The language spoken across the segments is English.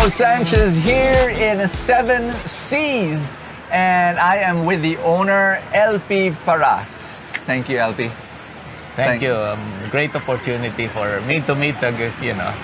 Sanchez here in 7 Seas, and I am with the owner, LP Paras. Thank you, LP. Thank you. Great opportunity for me to meet a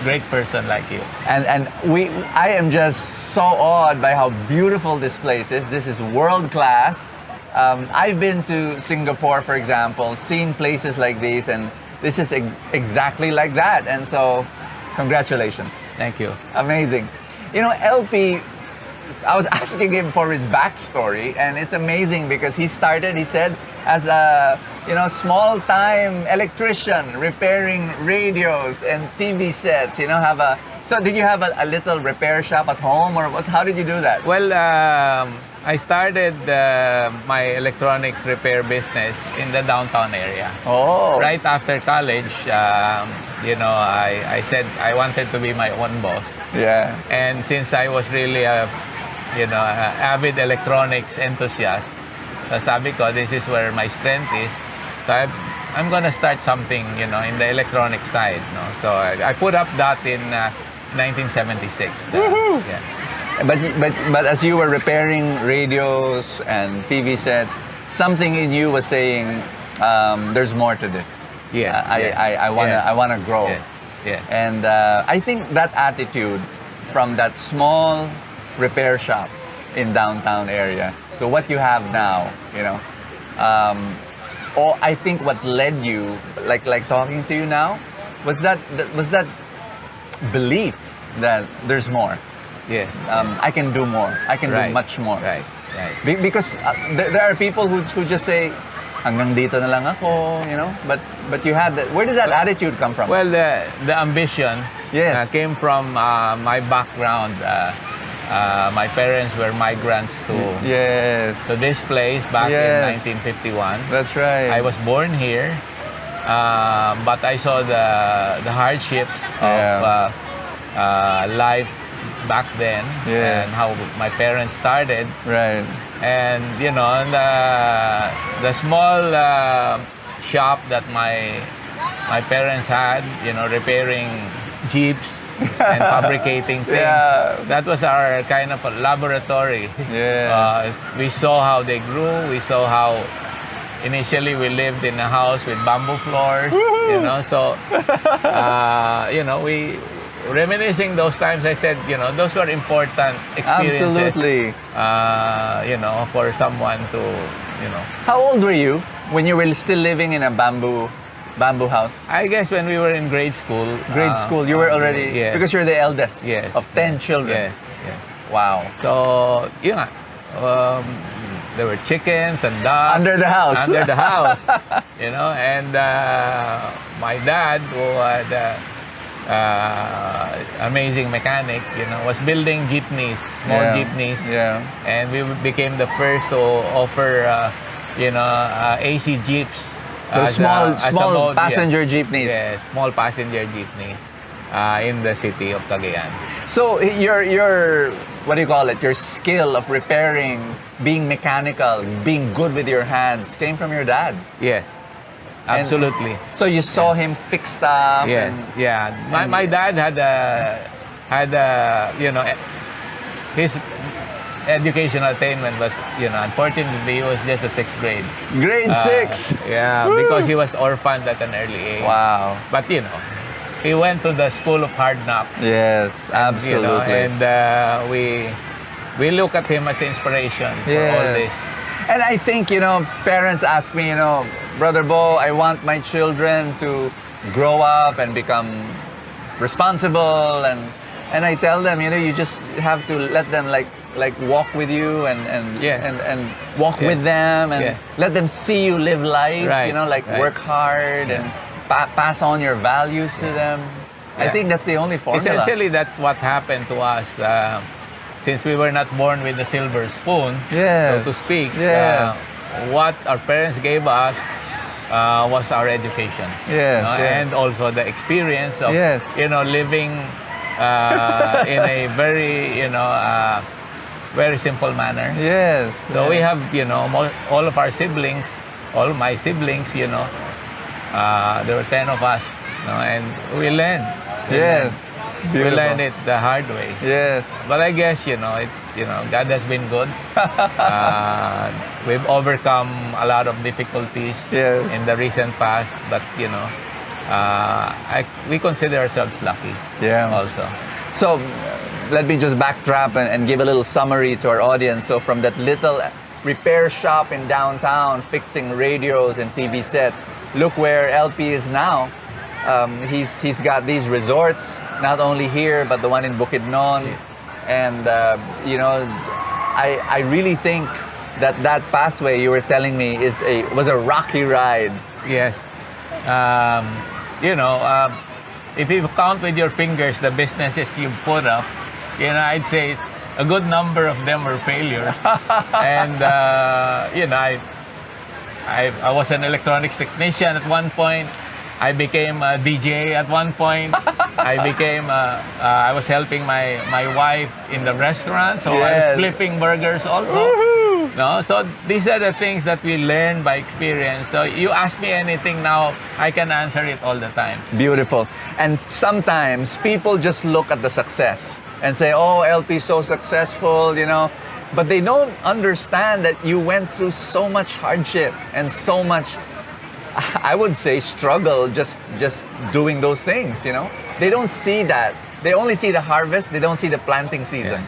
great person like you. I am just so awed by how beautiful this place is. This is world class. I've been to Singapore, for example, seen places like these, and this is exactly like that. And so, congratulations. Thank you. Amazing. You know, LP, I was asking him for his backstory, and it's amazing because he started, he said, as a small-time electrician repairing radios and TV sets. So did you have a little repair shop at home, or what? How did you do that? Well, I started my electronics repair business in the downtown area. Oh. Right after college, I said I wanted to be my own boss. Yeah. And since I was really a avid electronics enthusiast, sabi ko, this is where my strength is. So I'm gonna start something, in the electronic side. No? So I put up that in 1976. Yeah. But as you were repairing radios and TV sets, something in you was saying, there's more to this. Yeah. I wanna grow. Yeah. Yeah. And I think that attitude from that small repair shop in downtown area to what you have now, or I think what led you, like talking to you now, was that belief that there's more. Yes. I can do more. I can do much more. Right. Because there are people who just say, hanggang dito na lang ako, But you had that. Where did that attitude come from? Well, the ambition came from my background. My parents were migrants to this place back in 1951. That's right. I was born here, but I saw the hardships of life back then and how my parents started. Right. And the small shop that my parents had, repairing jeeps and fabricating things. Yeah. That was our kind of a laboratory. Yeah. We saw how they grew. We saw how initially we lived in a house with bamboo floors. So we reminiscing those times. I said, those were important experiences. Absolutely. For someone to, How old were you when you were still living in a bamboo house? I guess when we were in grade school. You were already, because you're the eldest of 10 children. Yeah. Wow. So, there were chickens and dogs. Under the house. And my dad, who had amazing mechanic, was building jeepneys, small jeepneys. Yeah. And we became the first to offer, AC jeeps. Small passenger jeepneys. Yes, small passenger jeepneys in the city of Cagayan. So your what do you call it? Your skill of repairing, being mechanical, being good with your hands came from your dad. Yes, absolutely. And so you saw him fix stuff. Yes, My dad had his educational attainment was, unfortunately, he was just a 6th grade. Grade 6? Yeah, Woo! because he was orphaned at an early age. Wow. But, he went to the school of hard knocks. Yes, absolutely. And we look at him as inspiration for all this. And I think, parents ask me, Brother Bo, I want my children to grow up and become responsible, and I tell them, you just have to let them like walk with you and walk with them and let them see you live life, work hard and pass on your values to them. I think that's the only formula. Essentially, that's what happened to us. Since we were not born with a silver spoon, so to speak, what our parents gave us was our education. And also the experience of living in a very very simple manner. So we have all of our siblings, all my siblings, there were 10 of us, and we learned. We learned it the hard way. Yes. But I guess, God has been good. We've overcome a lot of difficulties in the recent past, but, we consider ourselves lucky also. So let me just backtrack and give a little summary to our audience. So from that little repair shop in downtown, fixing radios and TV sets, look where LP is now. He's got these resorts, not only here, but the one in Bukidnon. And, I really think that pathway you were telling me was a rocky ride. Yes. If you count with your fingers the businesses you've put up, I'd say a good number of them were failures. And, I was an electronics technician at one point. I became a DJ at one point. I was helping my wife in the restaurant, so I was flipping burgers also. Woohoo! No, so these are the things that we learn by experience. So you ask me anything now, I can answer it all the time. Beautiful. And sometimes people just look at the success and say, "Oh, LP is so successful," but they don't understand that you went through so much hardship and so much, I would say, struggle just doing those things. They don't see that. They only see the harvest. They don't see the planting season.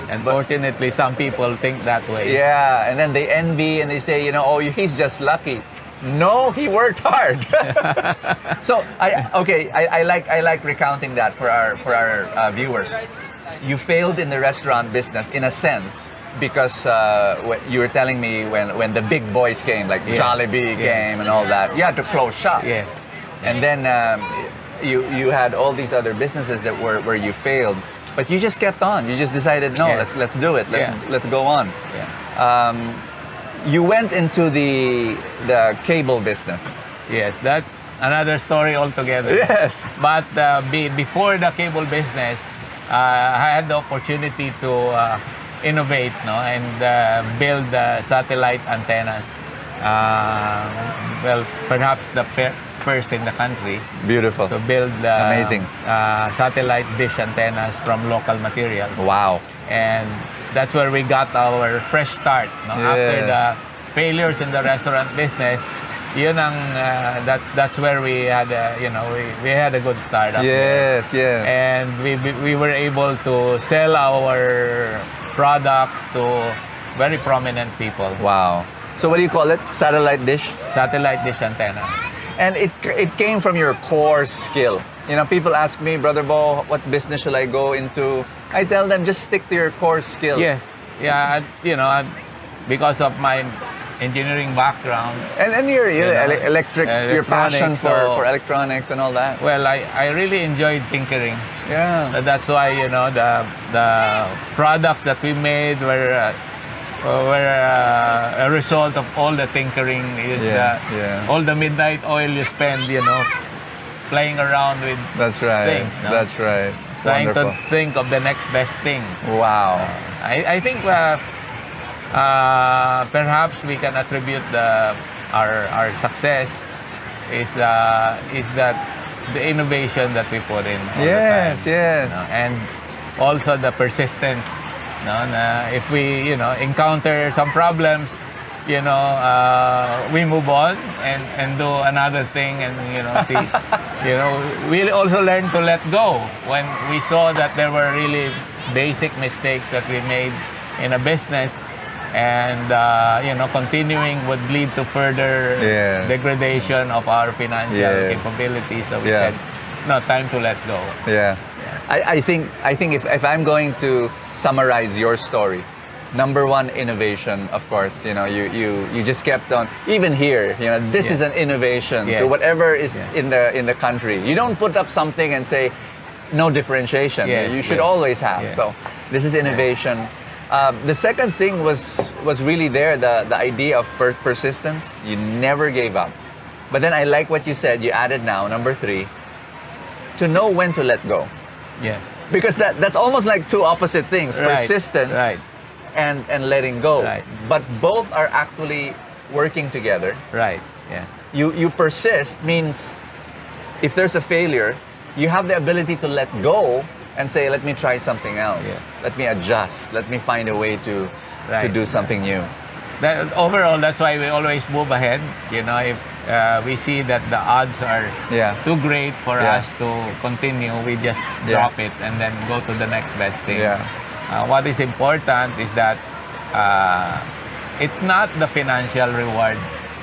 Unfortunately, some people think that way. Yeah, and then they envy and they say, "Oh, he's just lucky." No, he worked hard. So I like recounting that for our viewers. You failed in the restaurant business in a sense because what you were telling me when the big boys came, like Jollibee came and all that, you had to close shop. Yeah. And then you had all these other businesses that where you failed, but you just kept on. You just decided, no, let's do it. Let's go on. Yeah. You went into the cable business. Yes, that's another story altogether. Yes. But before the cable business, I had the opportunity to innovate, and build satellite antennas. Perhaps the first in the country. Beautiful. To build amazing satellite dish antennas from local materials. Wow. And that's where we got our fresh start. After the failures in the restaurant business, that's where we had we had a good start. Yes. And we were able to sell our products to very prominent people. Wow. So what do you call it? Satellite dish? Satellite dish antenna. And it came from your core skill. People ask me, Brother Bo, what business should I go into? I tell them, just stick to your core skill. Yes. Yeah, because of my engineering background. And your electric, your passion for electronics and all that. Well, I really enjoyed tinkering. Yeah. That's why, the products that we made were a result of all the tinkering. All the midnight oil you spend, playing around with That's right. things. No? That's right. Trying Wonderful. to think of the next best thing. Wow. I think perhaps we can attribute our success is that the innovation that we put in all the time. Yes. And also the persistence. If we encounter some problems, we move on and do another thing, and see, we also learn to let go when we saw that there were really basic mistakes that we made in a business, and continuing would lead to further degradation of our financial capabilities. So we said, no, time to let go. Yeah. I think if I'm going to summarize your story, number one, innovation, of course. You just kept on. Even here, this is an innovation to whatever is in the country. You don't put up something and say no differentiation. You should always have. So this is innovation. The second thing was really there, the idea of persistence. You never gave up. But then I like what you said. You added now number 3, to know when to let go. Yeah. Because that's almost like two opposite things. Right. Persistence. Right. And letting go. Right. But both are actually working together. Right. Yeah. You persist means if there's a failure, you have the ability to let go and say, let me try something else. Yeah. Let me adjust. Let me find a way to do something new. Overall, that's why we always move ahead. If we see that the odds are too great for us to continue, we just drop it and then go to the next best thing. What is important is that it's not the financial reward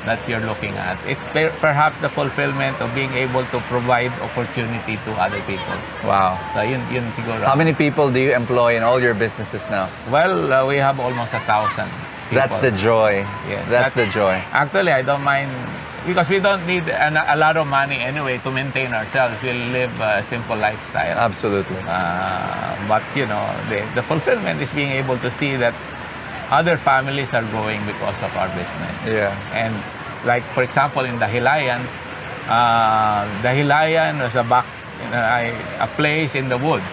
that you're looking at. It's perhaps the fulfillment of being able to provide opportunity to other people. Wow. So yun siguro. How many people do you employ in all your businesses now? Well, we have almost 1,000 people. That's the joy. Yeah, that's the joy. Actually, I don't mind because we don't need a lot of money anyway to maintain ourselves. We'll live a simple lifestyle. Absolutely. But the fulfillment is being able to see that other families are growing because of our business. Yeah. And like, for example, in the Hilayan was a place in the woods,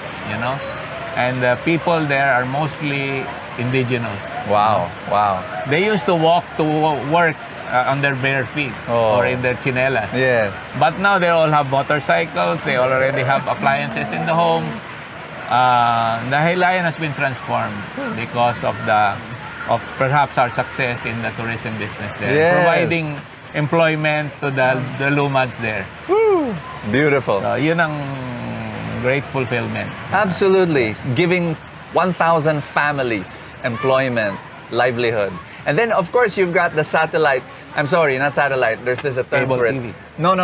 and the people there are mostly indigenous. Wow, wow. They used to walk to work on their bare feet or in their chinelas. Yes. But now they all have motorcycles, they already have appliances in the home. The Hilayan has been transformed because of perhaps our success in the tourism business there. Yes. Providing employment to the Lumads there. Woo! Beautiful. So, yun ang great fulfillment. Absolutely. Giving 1,000 families employment, livelihood. And then, of course, you've got the satellite. I'm sorry, not satellite. There's a term Cable for it. TV. No.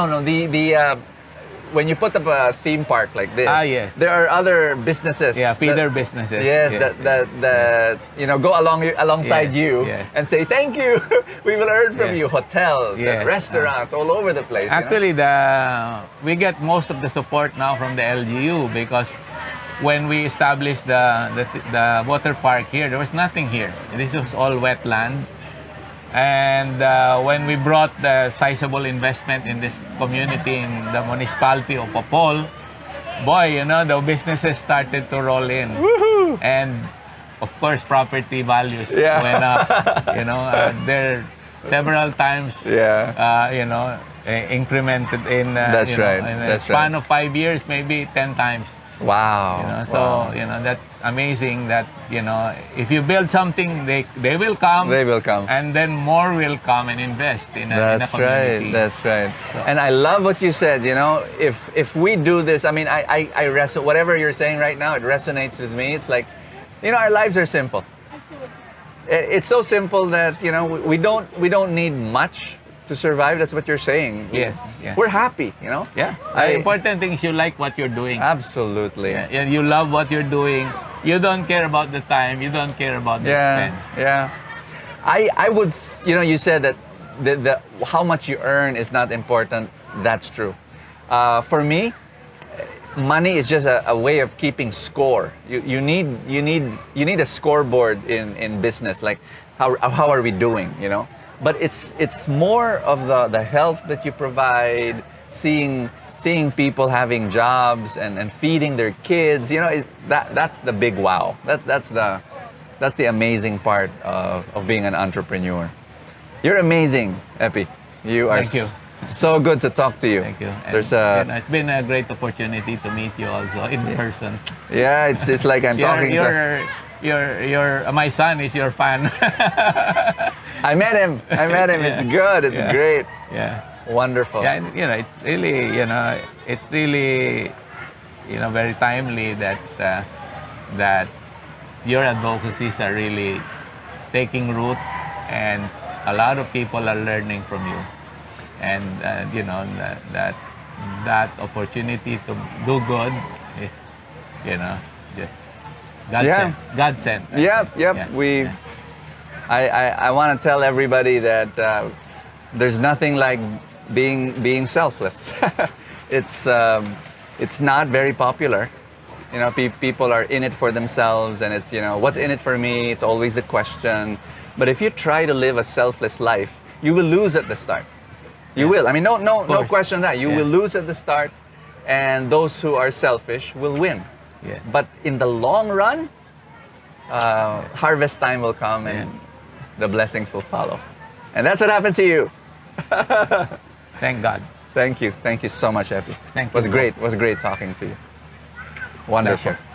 When you put up a theme park like this, yes. there are other businesses. Yeah, feeder businesses. Yes, that go alongside you and say thank you. We will earn from you. Hotels and restaurants all over the place. Actually, we get most of the support now from the LGU because when we established the water park here, there was nothing here. This was all wetland. And when we brought the sizable investment in this community in the municipality of Popol, the businesses started to roll in. Woohoo! And of course, property values went up. They're several times, incremented in That's right. in a span of 5 years, maybe 10 times. Wow. So that's amazing that if you build something, they will come. They will come. And then more will come and invest in a community. That's right. So. And I love what you said. If we do this, I mean, I whatever you're saying right now, it resonates with me. It's like, our lives are simple. Absolutely. It's so simple that we don't need much to survive. That's what you're saying. Yes. Yeah. We're happy. Yeah. The important thing is you like what you're doing. Absolutely. Yeah. You love what you're doing. You don't care about the time. You don't care about the expense. Yeah. I would. You said that the how much you earn is not important. That's true. For me, money is just a way of keeping score. You need a scoreboard in business. Like how are we doing? But it's more of the health that you provide, seeing people having jobs and feeding their kids. That's the big wow. That's the amazing part of being an entrepreneur. You're amazing, Epi. You are. Thank you. So good to talk to you. Thank you. And, it's been a great opportunity to meet you also in person. Yeah, it's like I'm talking to. My son is your fan. I met him. It's good. It's great. Yeah. Wonderful. Yeah, it's really, very timely that your advocacies are really taking root, and a lot of people are learning from you, and that opportunity to do good is, just God sent. Yep. Yeah. I want to tell everybody that there's nothing like being selfless. It's not very popular. People are in it for themselves, and it's what's in it for me. It's always the question. But if you try to live a selfless life, you will lose at the start. You will. I mean, no question on that. You will lose at the start, and those who are selfish will win. Yeah. But in the long run, harvest time will come, and the blessings will follow. And that's what happened to you. Thank God. Thank you so much, Epi. Thank Was you. great. Was great talking to you. Wonderful. Pleasure.